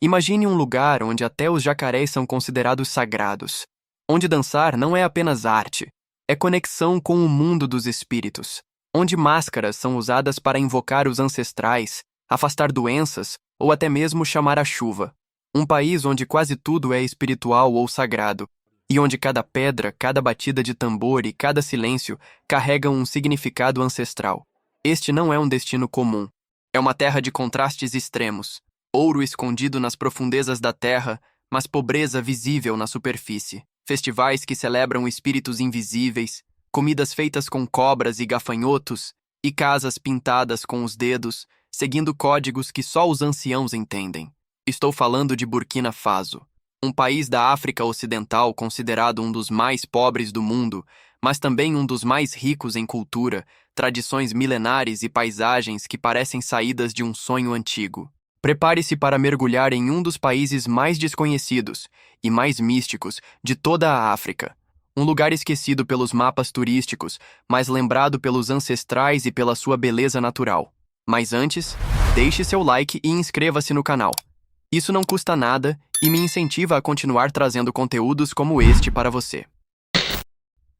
Imagine um lugar onde até os jacarés são considerados sagrados, onde dançar não é apenas arte, é conexão com o mundo dos espíritos, onde máscaras são usadas para invocar os ancestrais, afastar doenças ou até mesmo chamar a chuva. Um país onde quase tudo é espiritual ou sagrado, e onde cada pedra, cada batida de tambor e cada silêncio carregam um significado ancestral. Este não é um destino comum. É uma terra de contrastes extremos. Ouro escondido nas profundezas da terra, mas pobreza visível na superfície. Festivais que celebram espíritos invisíveis, comidas feitas com cobras e gafanhotos, e casas pintadas com os dedos, seguindo códigos que só os anciãos entendem. Estou falando de Burkina Faso, um país da África Ocidental considerado um dos mais pobres do mundo, mas também um dos mais ricos em cultura, tradições milenares e paisagens que parecem saídas de um sonho antigo. Prepare-se para mergulhar em um dos países mais desconhecidos e mais místicos de toda a África. Um lugar esquecido pelos mapas turísticos, mas lembrado pelos ancestrais e pela sua beleza natural. Mas antes, deixe seu like e inscreva-se no canal. Isso não custa nada e me incentiva a continuar trazendo conteúdos como este para você.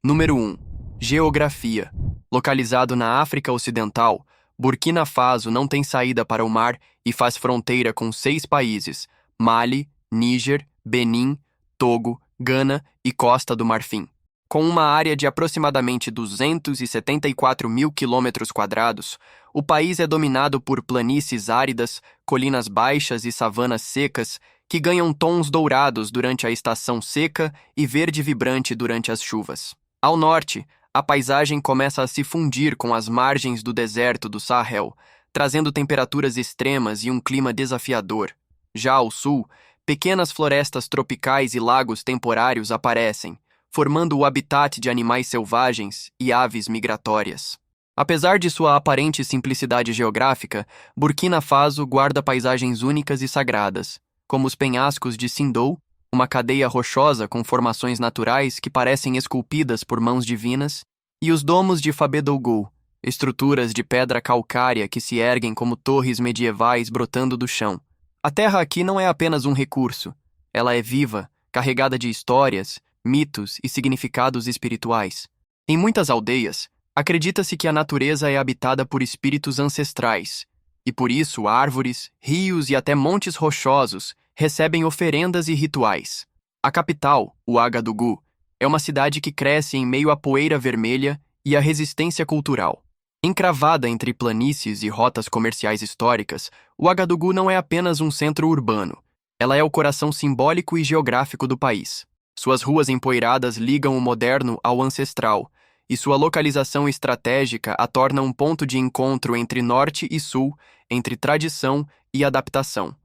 Número 1. Geografia. Localizado na África Ocidental, Burkina Faso não tem saída para o mar e faz fronteira com 6 países: Mali, Níger, Benin, Togo, Gana e Costa do Marfim. Com uma área de aproximadamente 274 mil quilômetros quadrados, o país é dominado por planícies áridas, colinas baixas e savanas secas que ganham tons dourados durante a estação seca e verde vibrante durante as chuvas. Ao norte, a paisagem começa a se fundir com as margens do deserto do Sahel, trazendo temperaturas extremas e um clima desafiador. Já ao sul, pequenas florestas tropicais e lagos temporários aparecem, formando o habitat de animais selvagens e aves migratórias. Apesar de sua aparente simplicidade geográfica, Burkina Faso guarda paisagens únicas e sagradas, como os penhascos de Sindou, uma cadeia rochosa com formações naturais que parecem esculpidas por mãos divinas, e os domos de Fabé-Dougou, estruturas de pedra calcária que se erguem como torres medievais brotando do chão. A terra aqui não é apenas um recurso, ela é viva, carregada de histórias, mitos e significados espirituais. Em muitas aldeias, acredita-se que a natureza é habitada por espíritos ancestrais, e por isso árvores, rios e até montes rochosos recebem oferendas e rituais. A capital, Ouagadougou, é uma cidade que cresce em meio à poeira vermelha e à resistência cultural. Encravada entre planícies e rotas comerciais históricas, Ouagadougou não é apenas um centro urbano, ela é o coração simbólico e geográfico do país. Suas ruas empoeiradas ligam o moderno ao ancestral, e sua localização estratégica a torna um ponto de encontro entre norte e sul, entre tradição e adaptação.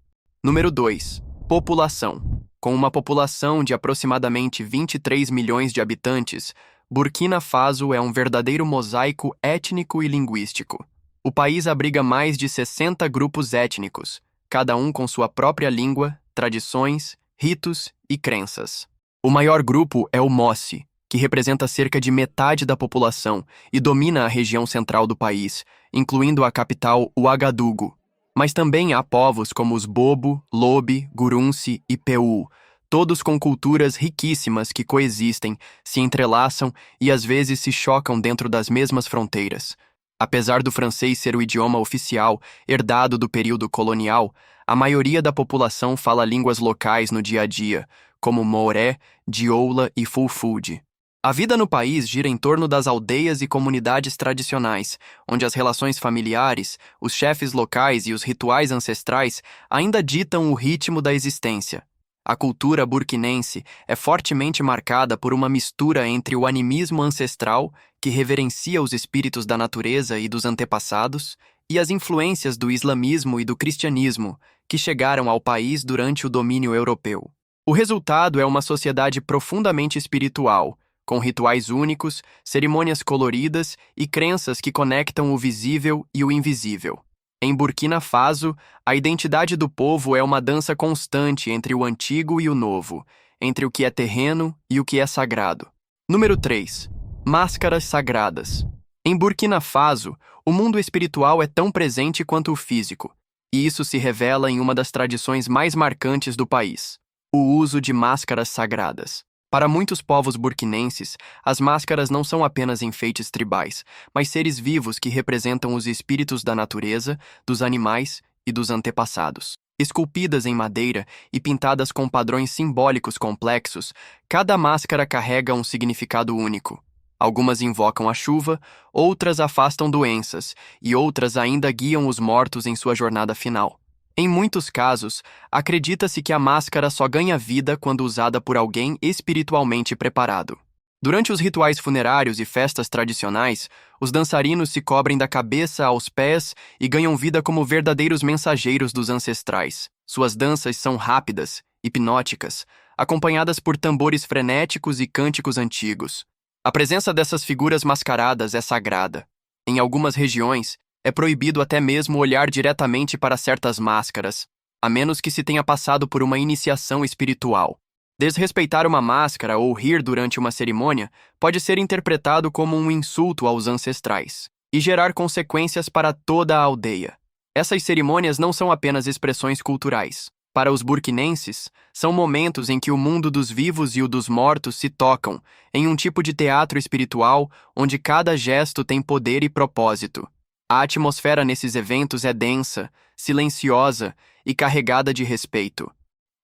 Número 2. População. Com uma população de aproximadamente 23 milhões de habitantes, Burkina Faso é um verdadeiro mosaico étnico e linguístico. O país abriga mais de 60 grupos étnicos, cada um com sua própria língua, tradições, ritos e crenças. O maior grupo é o Mossi, que representa cerca de metade da população e domina a região central do país, incluindo a capital Ouagadougou. Mas também há povos como os Bobo, Lobe, Gurunsi e Peu, todos com culturas riquíssimas que coexistem, se entrelaçam e às vezes se chocam dentro das mesmas fronteiras. Apesar do francês ser o idioma oficial, herdado do período colonial, a maioria da população fala línguas locais no dia a dia, como Moré, Dioula e Fulfulde. A vida no país gira em torno das aldeias e comunidades tradicionais, onde as relações familiares, os chefes locais e os rituais ancestrais ainda ditam o ritmo da existência. A cultura burkinense é fortemente marcada por uma mistura entre o animismo ancestral, que reverencia os espíritos da natureza e dos antepassados, e as influências do islamismo e do cristianismo, que chegaram ao país durante o domínio europeu. O resultado é uma sociedade profundamente espiritual, com rituais únicos, cerimônias coloridas e crenças que conectam o visível e o invisível. Em Burkina Faso, a identidade do povo é uma dança constante entre o antigo e o novo, entre o que é terreno e o que é sagrado. Número 3. Máscaras sagradas. Em Burkina Faso, o mundo espiritual é tão presente quanto o físico. E isso se revela em uma das tradições mais marcantes do país: o uso de máscaras sagradas. Para muitos povos burkinenses, as máscaras não são apenas enfeites tribais, mas seres vivos que representam os espíritos da natureza, dos animais e dos antepassados. Esculpidas em madeira e pintadas com padrões simbólicos complexos, cada máscara carrega um significado único. Algumas invocam a chuva, outras afastam doenças, e outras ainda guiam os mortos em sua jornada final. Em muitos casos, acredita-se que a máscara só ganha vida quando usada por alguém espiritualmente preparado. Durante os rituais funerários e festas tradicionais, os dançarinos se cobrem da cabeça aos pés e ganham vida como verdadeiros mensageiros dos ancestrais. Suas danças são rápidas, hipnóticas, acompanhadas por tambores frenéticos e cânticos antigos. A presença dessas figuras mascaradas é sagrada. Em algumas regiões, é proibido até mesmo olhar diretamente para certas máscaras, a menos que se tenha passado por uma iniciação espiritual. Desrespeitar uma máscara ou rir durante uma cerimônia pode ser interpretado como um insulto aos ancestrais e gerar consequências para toda a aldeia. Essas cerimônias não são apenas expressões culturais. Para os burkinenses, são momentos em que o mundo dos vivos e o dos mortos se tocam, em um tipo de teatro espiritual onde cada gesto tem poder e propósito. A atmosfera nesses eventos é densa, silenciosa e carregada de respeito.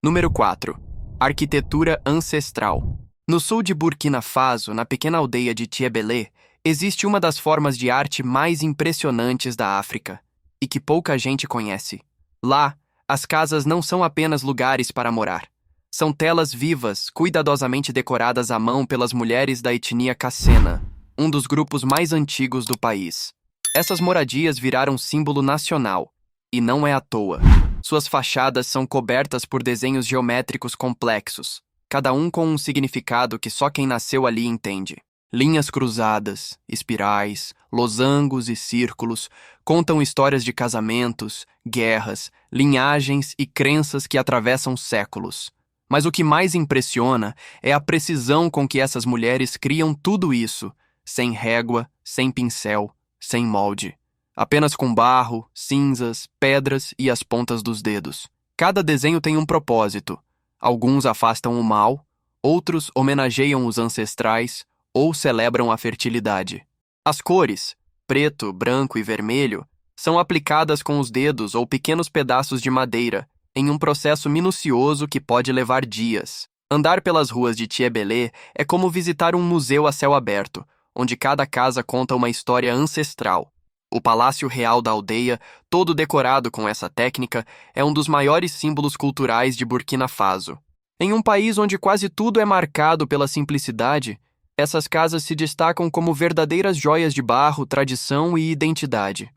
Número 4. Arquitetura ancestral. No sul de Burkina Faso, na pequena aldeia de Tiebelé, existe uma das formas de arte mais impressionantes da África, e que pouca gente conhece. Lá, as casas não são apenas lugares para morar. São telas vivas, cuidadosamente decoradas à mão pelas mulheres da etnia Kassena, um dos grupos mais antigos do país. Essas moradias viraram símbolo nacional, e não é à toa. Suas fachadas são cobertas por desenhos geométricos complexos, cada um com um significado que só quem nasceu ali entende. Linhas cruzadas, espirais, losangos e círculos contam histórias de casamentos, guerras, linhagens e crenças que atravessam séculos. Mas o que mais impressiona é a precisão com que essas mulheres criam tudo isso, sem régua, sem pincel, sem molde. Apenas com barro, cinzas, pedras e as pontas dos dedos. Cada desenho tem um propósito. Alguns afastam o mal, outros homenageiam os ancestrais ou celebram a fertilidade. As cores, preto, branco e vermelho, são aplicadas com os dedos ou pequenos pedaços de madeira, em um processo minucioso que pode levar dias. Andar pelas ruas de Tiebelé é como visitar um museu a céu aberto, onde cada casa conta uma história ancestral. O Palácio Real da aldeia, todo decorado com essa técnica, é um dos maiores símbolos culturais de Burkina Faso. Em um país onde quase tudo é marcado pela simplicidade, essas casas se destacam como verdadeiras joias de barro, tradição e identidade.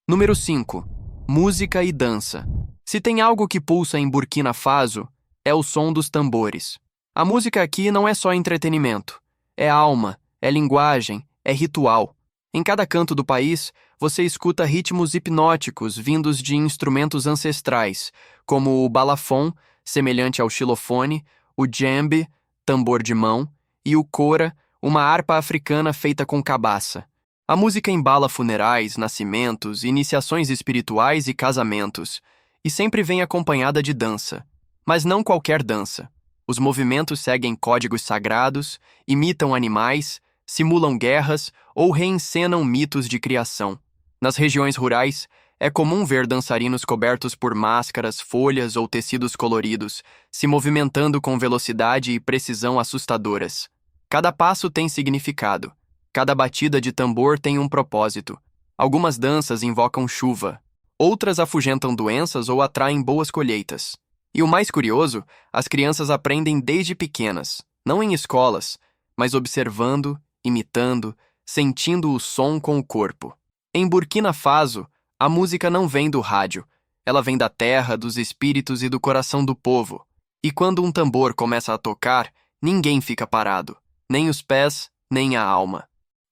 Número 5. Música e dança. Se tem algo que pulsa em Burkina Faso, é o som dos tambores. A música aqui não é só entretenimento. É alma, é linguagem, é ritual. Em cada canto do país, você escuta ritmos hipnóticos vindos de instrumentos ancestrais, como o balafon, semelhante ao xilofone, o djembe, tambor de mão, e o kora, uma harpa africana feita com cabaça. A música embala funerais, nascimentos, iniciações espirituais e casamentos, e sempre vem acompanhada de dança. Mas não qualquer dança. Os movimentos seguem códigos sagrados, imitam animais, simulam guerras ou reencenam mitos de criação. Nas regiões rurais, é comum ver dançarinos cobertos por máscaras, folhas ou tecidos coloridos, se movimentando com velocidade e precisão assustadoras. Cada passo tem significado. Cada batida de tambor tem um propósito. Algumas danças invocam chuva, outras afugentam doenças ou atraem boas colheitas. E o mais curioso, as crianças aprendem desde pequenas, não em escolas, mas observando, imitando, sentindo o som com o corpo. Em Burkina Faso, a música não vem do rádio, ela vem da terra, dos espíritos e do coração do povo. E quando um tambor começa a tocar, ninguém fica parado, nem os pés, nem a alma.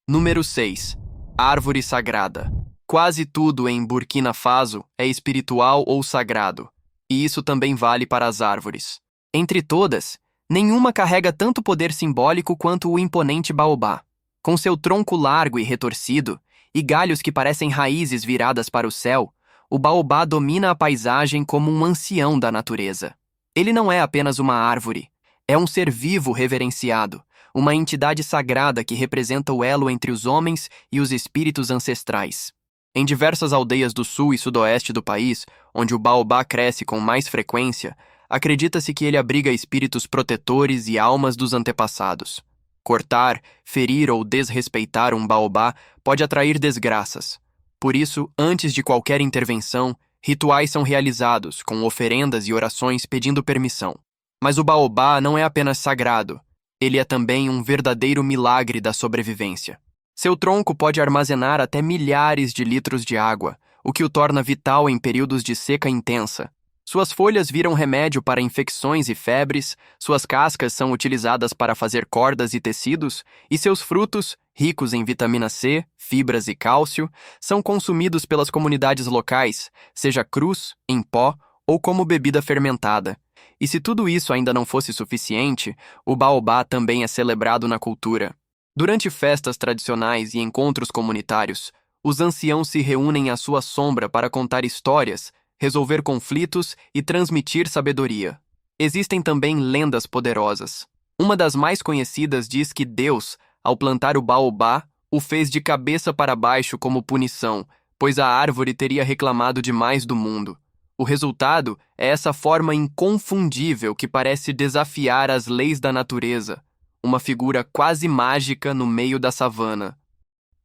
Número 6. Árvore sagrada. Quase tudo em Burkina Faso é espiritual ou sagrado, e isso também vale para as árvores. Entre todas, nenhuma carrega tanto poder simbólico quanto o imponente baobá. Com seu tronco largo e retorcido, e galhos que parecem raízes viradas para o céu, o baobá domina a paisagem como um ancião da natureza. Ele não é apenas uma árvore, é um ser vivo reverenciado, uma entidade sagrada que representa o elo entre os homens e os espíritos ancestrais. Em diversas aldeias do sul e sudoeste do país, onde o baobá cresce com mais frequência, acredita-se que ele abriga espíritos protetores e almas dos antepassados. Cortar, ferir ou desrespeitar um baobá pode atrair desgraças. Por isso, antes de qualquer intervenção, rituais são realizados, com oferendas e orações pedindo permissão. Mas o baobá não é apenas sagrado, ele é também um verdadeiro milagre da sobrevivência. Seu tronco pode armazenar até milhares de litros de água, o que o torna vital em períodos de seca intensa. Suas folhas viram remédio para infecções e febres, suas cascas são utilizadas para fazer cordas e tecidos, e seus frutos, ricos em vitamina C, fibras e cálcio, são consumidos pelas comunidades locais, seja crus, em pó ou como bebida fermentada. E se tudo isso ainda não fosse suficiente, o baobá também é celebrado na cultura. Durante festas tradicionais e encontros comunitários, os anciãos se reúnem à sua sombra para contar histórias, resolver conflitos e transmitir sabedoria. Existem também lendas poderosas. Uma das mais conhecidas diz que Deus, ao plantar o baobá, o fez de cabeça para baixo como punição, pois a árvore teria reclamado demais do mundo. O resultado é essa forma inconfundível que parece desafiar as leis da natureza, uma figura quase mágica no meio da savana.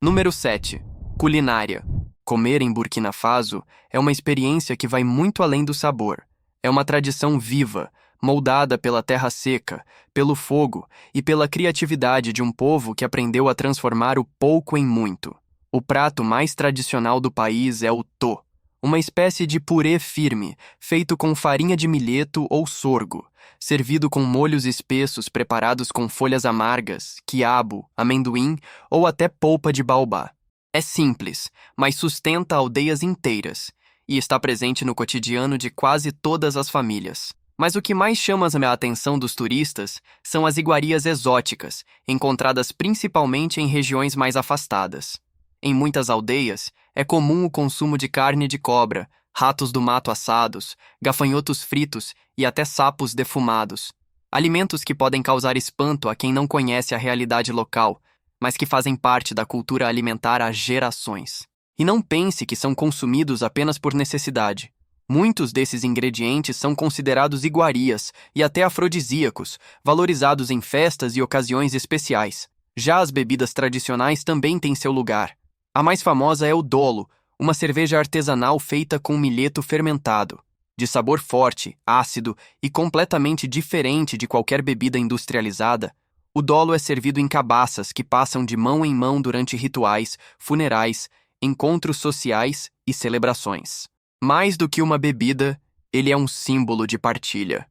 Número 7. Culinária. Comer em Burkina Faso é uma experiência que vai muito além do sabor. É uma tradição viva, moldada pela terra seca, pelo fogo e pela criatividade de um povo que aprendeu a transformar o pouco em muito. O prato mais tradicional do país é o tô, uma espécie de purê firme, feito com farinha de milheto ou sorgo, servido com molhos espessos preparados com folhas amargas, quiabo, amendoim ou até polpa de baobá. É simples, mas sustenta aldeias inteiras e está presente no cotidiano de quase todas as famílias. Mas o que mais chama a atenção dos turistas são as iguarias exóticas, encontradas principalmente em regiões mais afastadas. Em muitas aldeias, é comum o consumo de carne de cobra, ratos do mato assados, gafanhotos fritos e até sapos defumados. Alimentos que podem causar espanto a quem não conhece a realidade local, mas que fazem parte da cultura alimentar há gerações. E não pense que são consumidos apenas por necessidade. Muitos desses ingredientes são considerados iguarias e até afrodisíacos, valorizados em festas e ocasiões especiais. Já as bebidas tradicionais também têm seu lugar. A mais famosa é o dolo, uma cerveja artesanal feita com milheto fermentado. De sabor forte, ácido e completamente diferente de qualquer bebida industrializada, o dolo é servido em cabaças que passam de mão em mão durante rituais, funerais, encontros sociais e celebrações. Mais do que uma bebida, ele é um símbolo de partilha.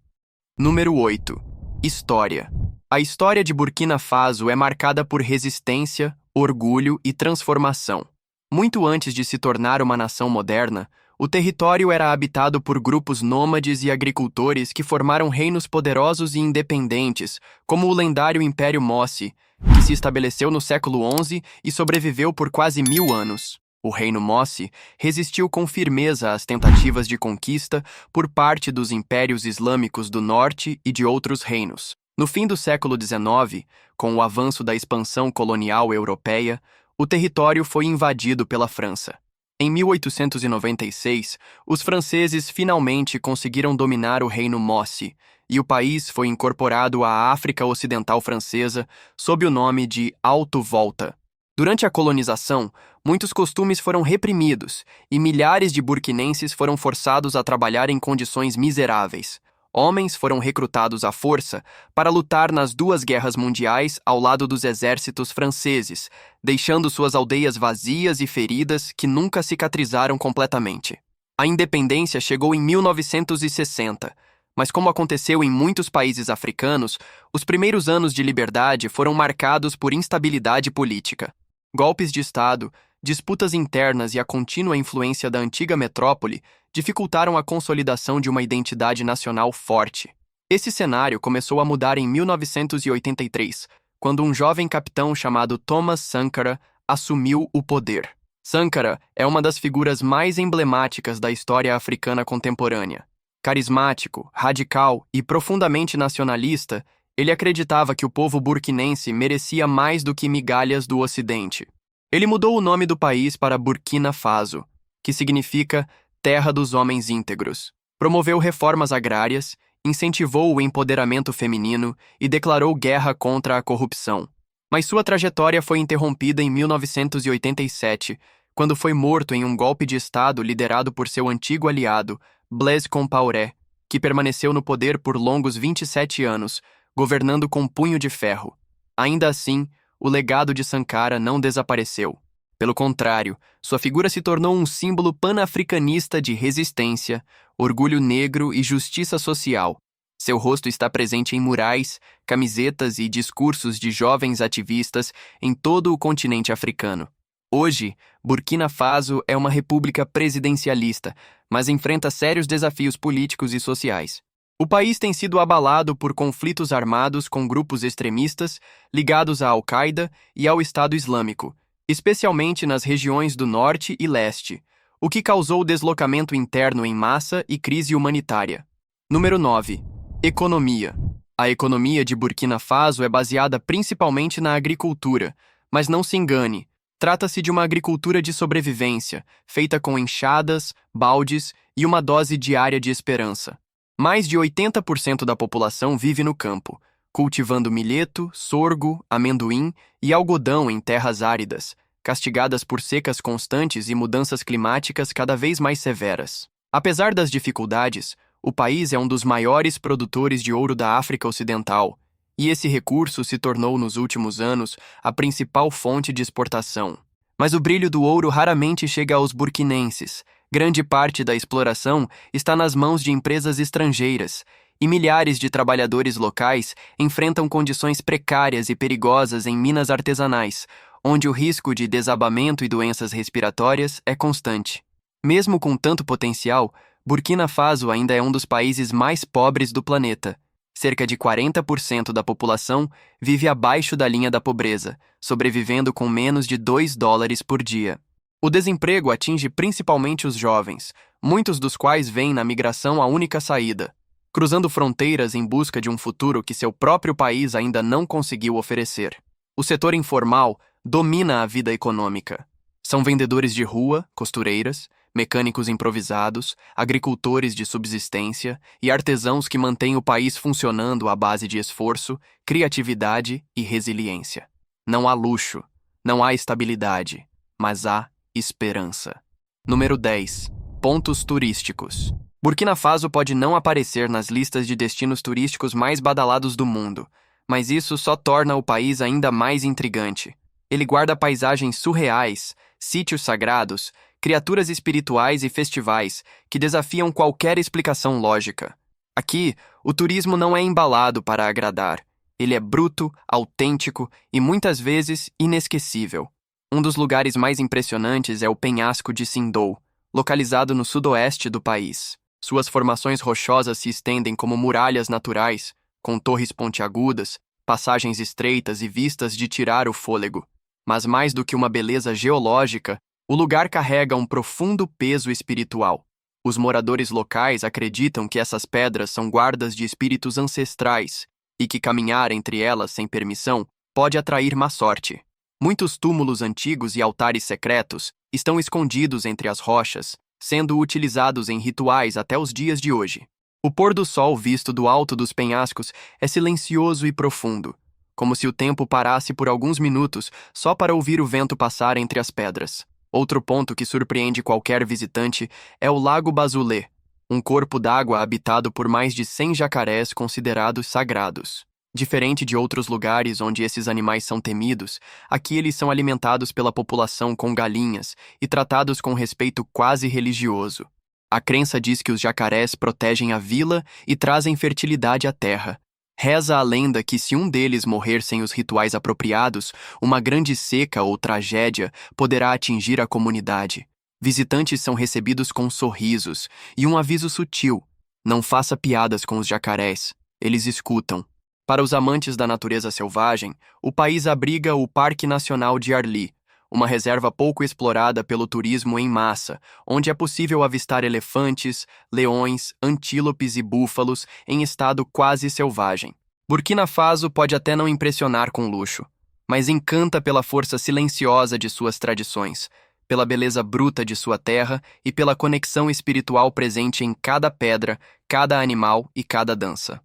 Número 8. História. A história de Burkina Faso é marcada por resistência, orgulho e transformação. Muito antes de se tornar uma nação moderna, o território era habitado por grupos nômades e agricultores que formaram reinos poderosos e independentes, como o lendário Império Mossi, que se estabeleceu no século XI e sobreviveu por quase 1000 anos. O reino Mossi resistiu com firmeza às tentativas de conquista por parte dos impérios islâmicos do norte e de outros reinos. No fim do século XIX, com o avanço da expansão colonial europeia, o território foi invadido pela França. Em 1896, os franceses finalmente conseguiram dominar o reino Mossi, e o país foi incorporado à África Ocidental Francesa sob o nome de Alto Volta. Durante a colonização, muitos costumes foram reprimidos e milhares de burkinenses foram forçados a trabalhar em condições miseráveis. Homens foram recrutados à força para lutar nas 2 guerras mundiais ao lado dos exércitos franceses, deixando suas aldeias vazias e feridas que nunca cicatrizaram completamente. A independência chegou em 1960, mas como aconteceu em muitos países africanos, os primeiros anos de liberdade foram marcados por instabilidade política. Golpes de Estado, disputas internas e a contínua influência da antiga metrópole dificultaram a consolidação de uma identidade nacional forte. Esse cenário começou a mudar em 1983, quando um jovem capitão chamado Thomas Sankara assumiu o poder. Sankara é uma das figuras mais emblemáticas da história africana contemporânea. Carismático, radical e profundamente nacionalista, ele acreditava que o povo burkinense merecia mais do que migalhas do Ocidente. Ele mudou o nome do país para Burkina Faso, que significa Terra dos Homens Íntegros. Promoveu reformas agrárias, incentivou o empoderamento feminino e declarou guerra contra a corrupção. Mas sua trajetória foi interrompida em 1987, quando foi morto em um golpe de Estado liderado por seu antigo aliado, Blaise Compaoré, que permaneceu no poder por longos 27 anos, governando com punho de ferro. Ainda assim, o legado de Sankara não desapareceu. Pelo contrário, sua figura se tornou um símbolo pan-africanista de resistência, orgulho negro e justiça social. Seu rosto está presente em murais, camisetas e discursos de jovens ativistas em todo o continente africano. Hoje, Burkina Faso é uma república presidencialista, mas enfrenta sérios desafios políticos e sociais. O país tem sido abalado por conflitos armados com grupos extremistas ligados à Al-Qaeda e ao Estado Islâmico, especialmente nas regiões do norte e leste, o que causou deslocamento interno em massa e crise humanitária. Número 9. Economia. A economia de Burkina Faso é baseada principalmente na agricultura, mas não se engane, trata-se de uma agricultura de sobrevivência, feita com enxadas, baldes e uma dose diária de esperança. Mais de 80% da população vive no campo, cultivando milheto, sorgo, amendoim e algodão em terras áridas, castigadas por secas constantes e mudanças climáticas cada vez mais severas. Apesar das dificuldades, o país é um dos maiores produtores de ouro da África Ocidental, e esse recurso se tornou nos últimos anos a principal fonte de exportação. Mas o brilho do ouro raramente chega aos burkinenses. Grande parte da exploração está nas mãos de empresas estrangeiras, e milhares de trabalhadores locais enfrentam condições precárias e perigosas em minas artesanais, onde o risco de desabamento e doenças respiratórias é constante. Mesmo com tanto potencial, Burkina Faso ainda é um dos países mais pobres do planeta. Cerca de 40% da população vive abaixo da linha da pobreza, sobrevivendo com menos de $2 por dia. O desemprego atinge principalmente os jovens, muitos dos quais veem na migração a única saída, cruzando fronteiras em busca de um futuro que seu próprio país ainda não conseguiu oferecer. O setor informal domina a vida econômica. São vendedores de rua, costureiras, mecânicos improvisados, agricultores de subsistência e artesãos que mantêm o país funcionando à base de esforço, criatividade e resiliência. Não há luxo, não há estabilidade, mas há esperança. Número 10. Pontos turísticos. Burkina Faso pode não aparecer nas listas de destinos turísticos mais badalados do mundo, mas isso só torna o país ainda mais intrigante. Ele guarda paisagens surreais, sítios sagrados, criaturas espirituais e festivais que desafiam qualquer explicação lógica. Aqui, o turismo não é embalado para agradar. Ele é bruto, autêntico e muitas vezes inesquecível. Um dos lugares mais impressionantes é o penhasco de Sindou, localizado no sudoeste do país. Suas formações rochosas se estendem como muralhas naturais, com torres pontiagudas, passagens estreitas e vistas de tirar o fôlego. Mas mais do que uma beleza geológica, o lugar carrega um profundo peso espiritual. Os moradores locais acreditam que essas pedras são guardas de espíritos ancestrais e que caminhar entre elas sem permissão pode atrair má sorte. Muitos túmulos antigos e altares secretos estão escondidos entre as rochas, sendo utilizados em rituais até os dias de hoje. O pôr do sol visto do alto dos penhascos é silencioso e profundo, como se o tempo parasse por alguns minutos só para ouvir o vento passar entre as pedras. Outro ponto que surpreende qualquer visitante é o Lago Bazulé, um corpo d'água habitado por mais de 100 jacarés considerados sagrados. Diferente de outros lugares onde esses animais são temidos, aqui eles são alimentados pela população com galinhas e tratados com respeito quase religioso. A crença diz que os jacarés protegem a vila e trazem fertilidade à terra. Reza a lenda que se um deles morrer sem os rituais apropriados, uma grande seca ou tragédia poderá atingir a comunidade. Visitantes são recebidos com sorrisos e um aviso sutil: não faça piadas com os jacarés, eles escutam. Para os amantes da natureza selvagem, o país abriga o Parque Nacional de Arli, uma reserva pouco explorada pelo turismo em massa, onde é possível avistar elefantes, leões, antílopes e búfalos em estado quase selvagem. Burkina Faso pode até não impressionar com luxo, mas encanta pela força silenciosa de suas tradições, pela beleza bruta de sua terra e pela conexão espiritual presente em cada pedra, cada animal e cada dança.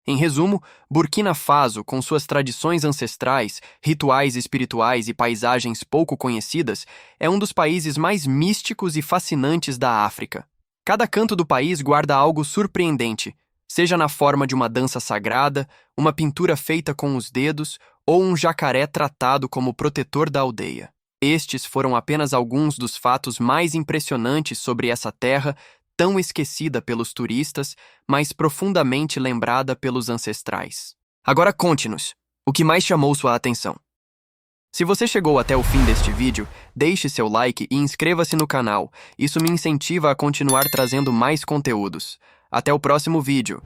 Em resumo, Burkina Faso, com suas tradições ancestrais, rituais espirituais e paisagens pouco conhecidas, é um dos países mais místicos e fascinantes da África. Cada canto do país guarda algo surpreendente, seja na forma de uma dança sagrada, uma pintura feita com os dedos ou um jacaré tratado como protetor da aldeia. Estes foram apenas alguns dos fatos mais impressionantes sobre essa terra tão esquecida pelos turistas, mas profundamente lembrada pelos ancestrais. Agora conte-nos, o que mais chamou sua atenção? Se você chegou até o fim deste vídeo, deixe seu like e inscreva-se no canal. Isso me incentiva a continuar trazendo mais conteúdos. Até o próximo vídeo.